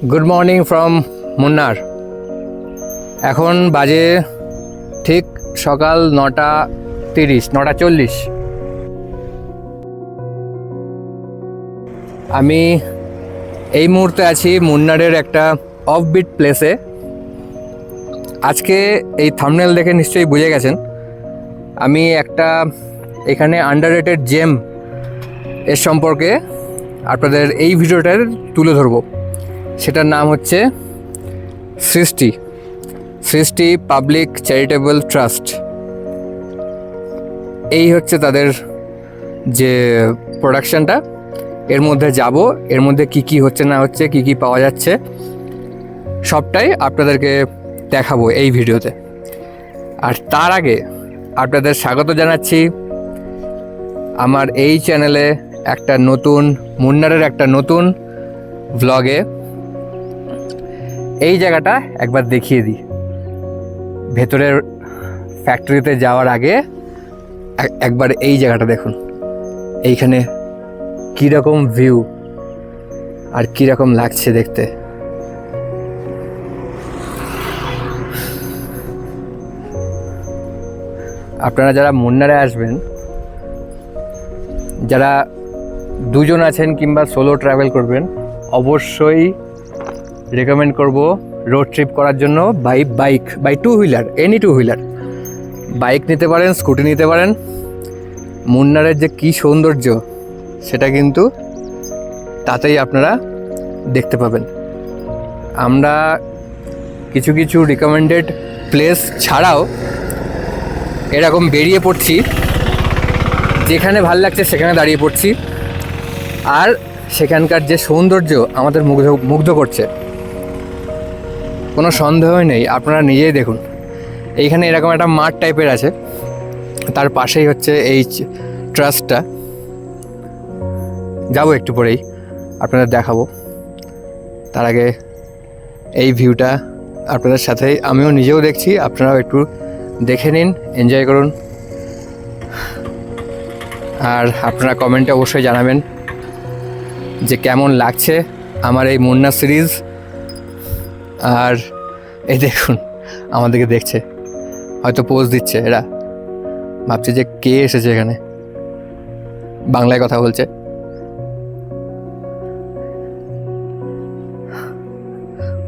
Good morning from মুন্নার। এখন বাজে ঠিক সকাল 9:30, 9:40। আমি এই মুহূর্তে আছি মুন্নারের একটা অফবিট প্লেসে। আজকে এই থাম্বনেল দেখে নিশ্চয়ই বুঝে গেছেন আমি একটা এখানে আন্ডাররেটেড জেম এর সম্পর্কে আপনাদের এই ভিডিওটার তুলে ধরবো। সেটার নাম হচ্ছে সৃষ্টি পাবলিক চ্যারিটেবল ট্রাস্ট। এই হচ্ছে তাদের যে প্রোডাকশানটা। এর মধ্যে যাব, এর মধ্যে কি কি হচ্ছে না হচ্ছে, কি কি পাওয়া যাচ্ছে, সবটাই আপনাদেরকে দেখাবো এই ভিডিওতে। আর তার আগে আপনাদের স্বাগত জানাচ্ছি আমার এই চ্যানেলে একটা নতুন মুন্নারের একটা নতুন ভ্লগে। এই জায়গাটা একবার দেখিয়ে দিই। ভেতরের ফ্যাক্টরিতে যাওয়ার আগে একবার এই জায়গাটা দেখুন। এইখানে কীরকম ভিউ আর কীরকম লাগছে দেখতে। আপনারা যারা মুন্নারে আসবেন, যারা দুজন আছেন কিংবা সোলো ট্রাভেল করবেন, অবশ্যই রেকমেন্ড করব রোড ট্রিপ করার জন্য by two wheeler, any two wheeler. Bike নিতে পারেন, স্কুটি নিতে পারেন। মুন্নারের যে কী সৌন্দর্য সেটা কিন্তু তাতেই আপনারা দেখতে পাবেন। আমরা কিছু কিছু রিকমেন্ডেড প্লেস ছাড়াও এরকম বেরিয়ে পড়ছি, যেখানে ভাল লাগছে সেখানে দাঁড়িয়ে পড়ছি। আর সেখানকার যে সৌন্দর্য আমাদের মুগ্ধ করছে, কোনো সন্দেহই নেই। আপনারা নিজেই দেখুন, এইখানে এরকম একটা মাঠ টাইপের আছে, তার পাশেই হচ্ছে এই ট্রাস্টটা। যাবো একটু পরেই, আপনাদের দেখাবো। তার আগে এই ভিউটা আপনাদের সাথে আমিও নিজেও দেখছি, আপনারাও একটু দেখে নিন, এনজয় করুন। আর আপনারা কমেন্টে অবশ্যই জানাবেন যে কেমন লাগছে আমার এই মুন্না সিরিজ। আর এই দেখুন, আমাদেরকে দেখছে, হয়তো পোজ দিচ্ছে। এরা ভাবছে যে কে এসেছে এখানে, বাংলায় কথা বলছে।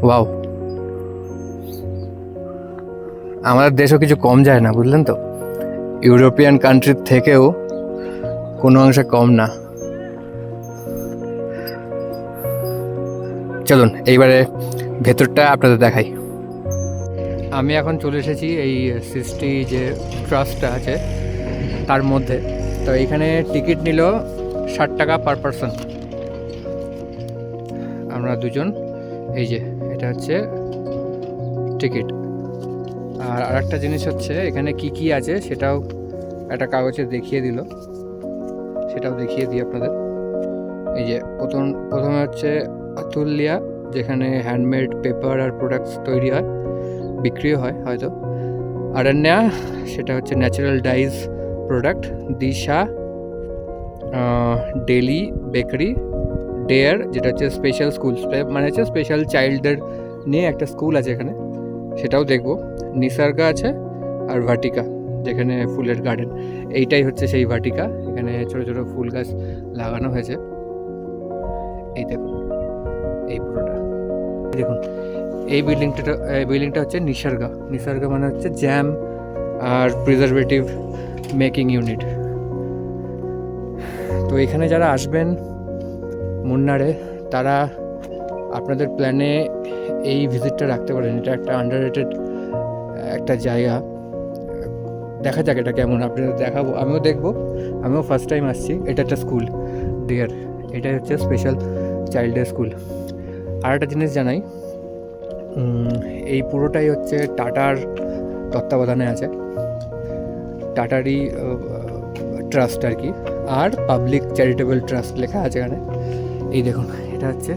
ওয়াও, আমাদের দেশও কিছু কম যায় না, বুঝলেন তো। ইউরোপিয়ান কান্ট্রির থেকেও কোনো অংশে কম না। চলুন এইবারে ভেতরটা আপনাদের দেখাই। আমি এখন চলে এসেছি এই সৃষ্টি যে ট্রাস্টটা আছে তার মধ্যে। তো এইখানে টিকিট নিল 60 টাকা পার পারসন। আমরা দুজন, এই যে এটা হচ্ছে টিকিট। আর আরেকটা জিনিস হচ্ছে এখানে কি কি আছে সেটাও একটা কাগজে দেখিয়ে দিল, সেটাও দেখিয়ে দিই আপনাদের। এই যে প্রথমে হচ্ছে অতুল্যা, যেখানে হ্যান্ডমেড পেপার আর প্রোডাক্টস তৈরি হয়, বিক্রিও হয় হয়তো। আরণ্যা, সেটা হচ্ছে ন্যাচারাল ডাইজ প্রোডাক্ট। দিশা ডেলি বেকারি। ডেয়ার, যেটা হচ্ছে স্পেশাল স্কুল, মানে হচ্ছে স্পেশাল চাইল্ডদের নিয়ে একটা স্কুল আছে এখানে, সেটাও দেখবো। নিসর্গা আছে, আর ভাটিকা, যেখানে ফুলের গার্ডেন। এইটাই হচ্ছে সেই ভাটিকা, এখানে ছোটো ছোটো ফুল গাছ লাগানো হয়েছে। এই দেখুন, এই পুরোটা দেখুন। এই বিল্ডিংটা হচ্ছে নিসর্গা মানে হচ্ছে জ্যাম আর প্রিজারভেটিভ মেকিং ইউনিট। তো এখানে যারা আসবেন মুন্নারে, তারা আপনাদের প্ল্যানে এই ভিজিটটা রাখতে পারেন। এটা একটা আন্ডাররেটেড একটা জায়গা। দেখা যাক এটা কেমন, আপনাদের দেখাবো, আমিও দেখবো। আমিও ফার্স্ট টাইম আসছি। এটা একটা স্কুল, ডিয়ার, এটাই হচ্ছে স্পেশাল চাইল্ডের স্কুল। আর একটা জিনিস জানাই, এই পুরোটাই হচ্ছে টাটার তত্ত্বাবধানে আছে, টাটারই ট্রাস্ট আর কি। আর পাবলিক চ্যারিটেবল ট্রাস্ট লেখা আছে এখানে। এই দেখুন, এটা হচ্ছে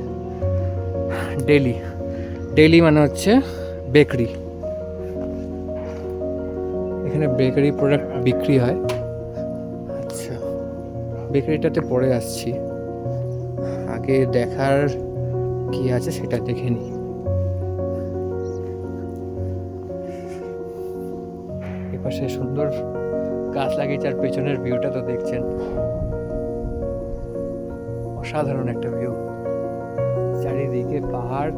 ডেলি মানে হচ্ছে বেকারি। এখানে বেকারি প্রোডাক্ট বিক্রি হয়। আচ্ছা, বেকারিটাতে পরে আসছি, আগে দেখার কি আছে সেটা দেখে নিই। এপাশে সুন্দর গাছ লাগিয়েছে আর পেছনের ভিউটা তো দেখছেন, অসাধারণ একটা ভিউ। চারিদিকে পাহাড়,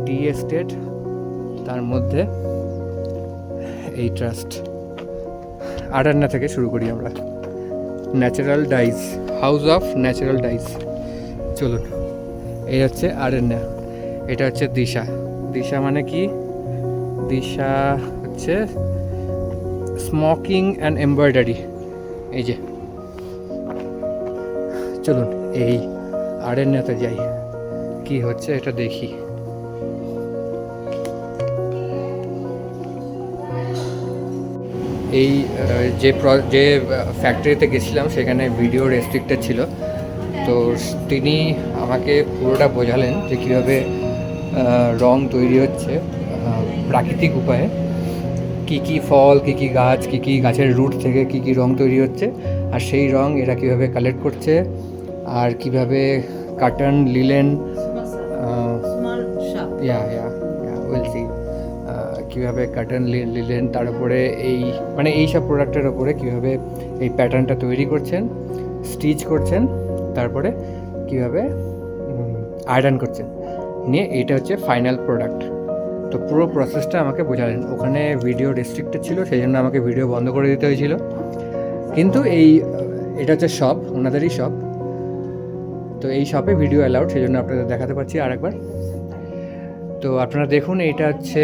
টি এস্টেট, তার মধ্যে এই ট্রাস্ট। আডান্না থেকে শুরু করি আমরা। Natural dyes, house of natural dyes. চলুন, এই হচ্ছে আডান্না, এটা হচ্ছে দিশা। দিশা মানে কি? দিশা হচ্ছে স্মোকিং অ্যান্ড এমব্রয়ডারি। এই যে, চলুন এই আডান্নাতে যাই, কি হচ্ছে এটা দেখি। এই যে ফ্যাক্টরিতে গেছিলাম সেখানে ভিডিও রেস্ট্রিক্টেড ছিল, তো তিনি আমাকে পুরোটা বোঝালেন যে কীভাবে রং তৈরি হচ্ছে প্রাকৃতিক উপায়ে, কি কি ফল, কি কি গাছ, কি কি গাছের রুট থেকে কি কি রং তৈরি হচ্ছে, আর সেই রং এরা কীভাবে কালেক্ট করছে, আর কিভাবে কাটন, লিলেন, কীভাবে কাটন, লিলেন, তার উপরে এই সব প্রোডাক্টের ওপরে কীভাবে এই প্যাটার্নটা তৈরি করছেন, স্টিচ করছেন, তারপরে কীভাবে আয়রন করছেন, নিয়ে এটা হচ্ছে ফাইনাল প্রোডাক্ট। তো পুরো প্রসেসটা আমাকে বোঝালেন। ওখানে ভিডিও রেস্ট্রিক্টেড ছিল, সেই জন্য আমাকে ভিডিও বন্ধ করে দিতে হয়েছিল। কিন্তু এটা হচ্ছে শপ, ওনাদেরই শপ, তো এই শপে ভিডিও অ্যালাউড, সেই জন্য আপনাদের দেখাতে পারছি আরেকবার। তো আপনারা দেখুন, এইটা হচ্ছে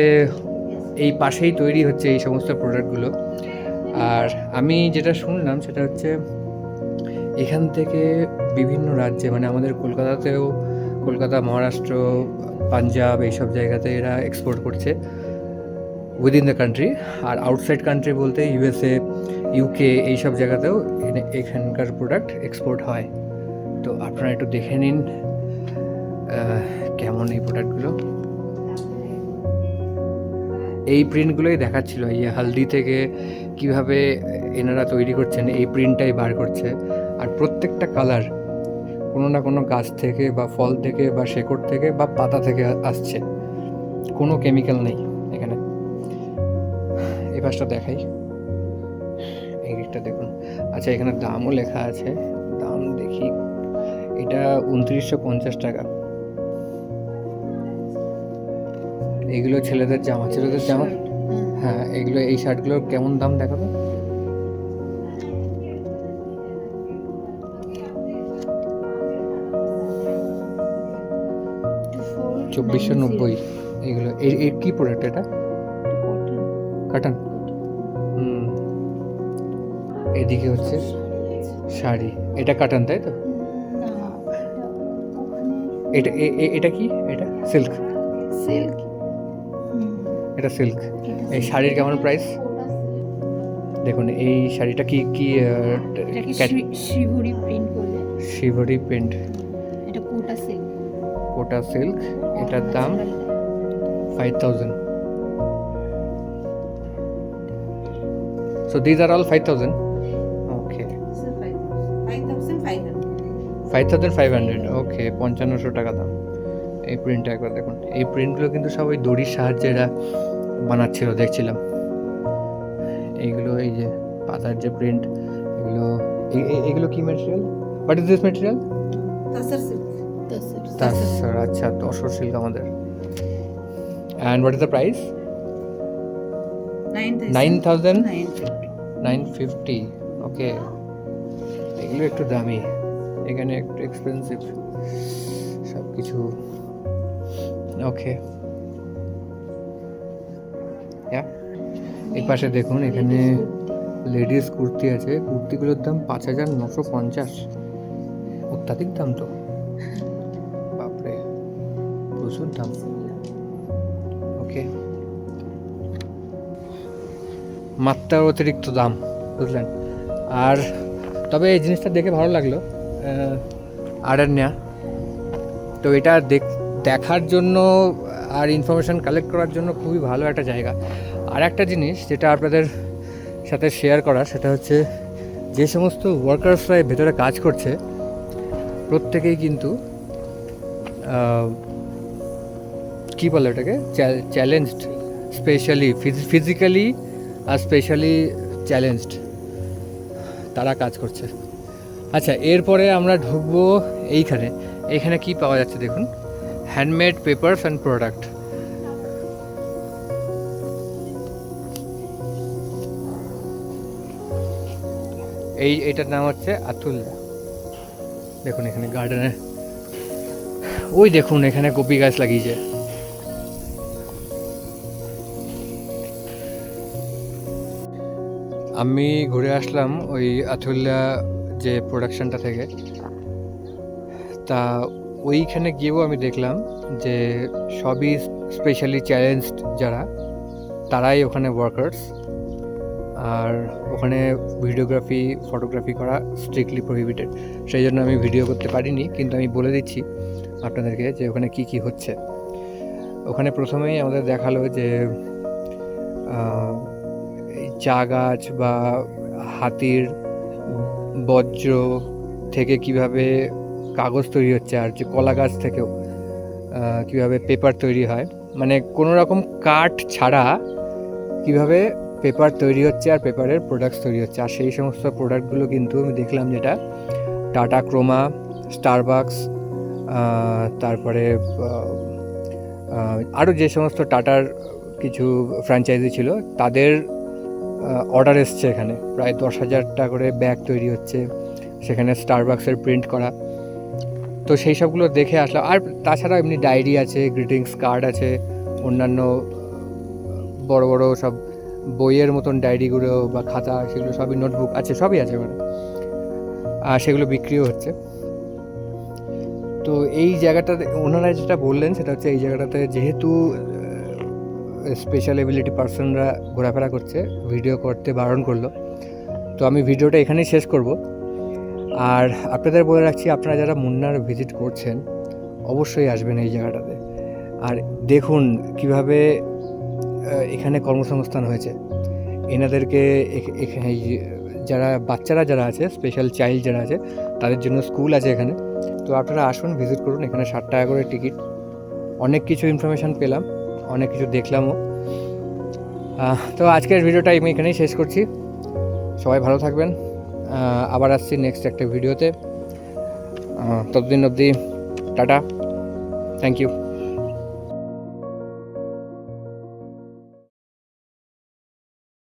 এই পাশেই তৈরি হচ্ছে এই সমস্ত প্রোডাক্টগুলো। আর আমি যেটা শুনলাম সেটা হচ্ছে এখান থেকে বিভিন্ন রাজ্যে, মানে আমাদের কলকাতাতেও, কলকাতা, মহারাষ্ট্র, পাঞ্জাব, এইসব জায়গাতে এরা এক্সপোর্ট করছে উইদিন দ্য কান্ট্রি। আর আউটসাইড কান্ট্রি বলতে ইউএসএ, ইউকে, এইসব জায়গাতেও এখানকার প্রোডাক্ট এক্সপোর্ট হয়। তো আপনারা একটু দেখে নিন কেমন এই প্রোডাক্টগুলো। এই প্রিন্টগুলোই দেখাচ্ছিল, এই হালদি থেকে কিভাবে এনারা তৈরি করছেন, এই প্রিন্টটাই বার করছে। আর প্রত্যেকটা কালার কোনো না কোনো গাছ থেকে বা ফল থেকে বা শেকড় থেকে বা পাতা থেকে আসছে, কোনো কেমিক্যাল নেই এখানে। এই পাশটা দেখাই, এই দিকটা দেখুন। আচ্ছা, এখানে দামও লেখা আছে, দাম দেখি। এটা 2950 টাকা। এগুলো ছেলেদের জামা, ছেলেদের জামা। হ্যাঁ, এগুলো, এই শার্টগুলোর কেমন দাম দেখাবে? $2490। এগুলো এর কি প্রোডাক্ট? এটা কাটান। এদিকে হচ্ছে শাড়ি, এটা কাটান, তাই তো? এটা কি? এটা সিল্ক, এটা সিল্ক। এই শাড়ির কেমন প্রাইস? দেখুন, এই শাড়িটা কি কি শিবরি প্রিন্ট বলে, শিবরি প্রিন্ট, এটা কোটা সিল্ক। কোটা সিল্ক, এটার দাম 5000। So these are all 5000. Okay, 5500। ওকে, 5500 টাকা দাম। এই প্রিন্টটা একবার দেখুন। এই প্রিন্টগুলো কিন্তু সব ওই দড়ির সাহায্যে এরা বানাচ্ছিল, দেখছিলাম। এইগুলো, এই যে পাতার যে প্রিন্ট, এগুলো কি material? What is this material? Tussar. আচ্ছা, তসর সিল্ক আমাদের। And what is the price? 9,950। Okay, এগুলো একটু দামি, এখানে একটু এক্সপেন্সিভ সব কিছু। ওকে, এই পাশে দেখুন, এখানে লেডিস কুর্তি আছে। কুর্তিগুলোর দাম 5950। অত্যাধিক দাম তো, বাপরে, প্রচুর দাম। ওকে, মাত্রার অতিরিক্ত দাম, বুঝলেন। আর তবে এই জিনিসটা দেখে ভালো লাগলো, আরণ্যা। তো এটা দেখার জন্য আর ইনফরমেশান কালেক্ট করার জন্য খুবই ভালো একটা জায়গা। আর একটা জিনিস যেটা আপনাদের সাথে শেয়ার করা, সেটা হচ্ছে যে সমস্ত ওয়ার্কার্সরা ভেতরে কাজ করছে প্রত্যেকেই কিন্তু কী বলে ওটাকে, চ্যালেঞ্জড, স্পেশালি ফিজিক্যালি আর স্পেশালি চ্যালেঞ্জড তারা কাজ করছে। আচ্ছা, এরপরে আমরা ঢুকবো এইখানে। এইখানে কি পাওয়া যাচ্ছে দেখুন, হ্যান্ডমেড পেপারস অ্যান্ড প্রোডাক্ট। এইটার নাম হচ্ছে আতুল। দেখুন এখানে গার্ডেনে, ওই দেখুন এখানে কপি গাছ লাগিয়েছে। আমি ঘুরে আসলাম ওই আতুল্লা যে প্রোডাকশনটা থেকে। তা ওইখানে গিয়েও আমি দেখলাম যে সবই স্পেশালি চ্যালেঞ্জড যারা, তারাই ওখানে ওয়ার্কার্স। আর ওখানে ভিডিওগ্রাফি ফটোগ্রাফি করা স্ট্রিক্টলি প্রহিবিটেড, সেই জন্য আমি ভিডিও করতে পারিনি। কিন্তু আমি বলে দিচ্ছি আপনাদেরকে যে ওখানে কি কি হচ্ছে। ওখানে প্রথমেই আমাদের দেখালো যে এই চা গাছ বা হাতির বজ্র থেকে কিভাবে কাগজ তৈরি হচ্ছে, আর যে কলা গাছ থেকেও কিভাবে পেপার তৈরি হয়, মানে কোনো রকম কাঠ ছাড়া কিভাবে পেপার তৈরি হচ্ছে আর পেপারের প্রোডাক্টস তৈরি হচ্ছে। আর সেই সমস্ত প্রোডাক্টগুলো কিন্তু আমি দেখলাম যেটা টাটা ক্রোমা, স্টারবাকস, তারপরে আরও যে সমস্ত টাটার কিছু ফ্র্যাঞ্চাইজি ছিল তাদের অর্ডার এসছে। এখানে প্রায় 10,000টা করে ব্যাগ তৈরি হচ্ছে, সেখানে স্টারবাকসের প্রিন্ট করা। তো সেই সবগুলো দেখে আসলাম। আর তাছাড়া এমনি ডায়েরি আছে, গ্রিটিংস কার্ড আছে, অন্যান্য বড় বড় সব বইয়ের মতন ডায়েরিগুলো বা খাতা, সেগুলো সবই, নোটবুক আছে, সবই আছে ওখানে। আর সেগুলো বিক্রিও হচ্ছে। তো এই জায়গাটাতে ওনারা যেটা বললেন সেটা হচ্ছে এই জায়গাটাতে যেহেতু স্পেশাল এবিলিটি পার্সনরা ঘোরাফেরা করছে, ভিডিও করতে বারণ করলো। তো আমি ভিডিওটা এখানেই শেষ করব। আর আপনাদের বলে রাখছি, আপনারা যারা মুন্নার ভিজিট করছেন অবশ্যই আসবেন এই জায়গাটাতে। আর দেখুন কিভাবে এখানে কর্মসংস্থান হয়েছে এনাদেরকে। এখানে যারা বাচ্চারা যারা আছে, স্পেশাল চাইল্ড যারা আছে, তাদের জন্য স্কুল আছে এখানে। তো আপনারা আসুন, ভিজিট করুন। এখানে 60 টাকা করে টিকিট। অনেক কিছু ইনফরমেশান পেলাম, অনেক কিছু দেখলামও। তো আজকের ভিডিওটা আমি এখানেই শেষ করছি। সবাই ভালো থাকবেন। আবার আসছি নেক্সট একটা ভিডিওতে। ততদিন অবধি টাটা, থ্যাংক ইউ।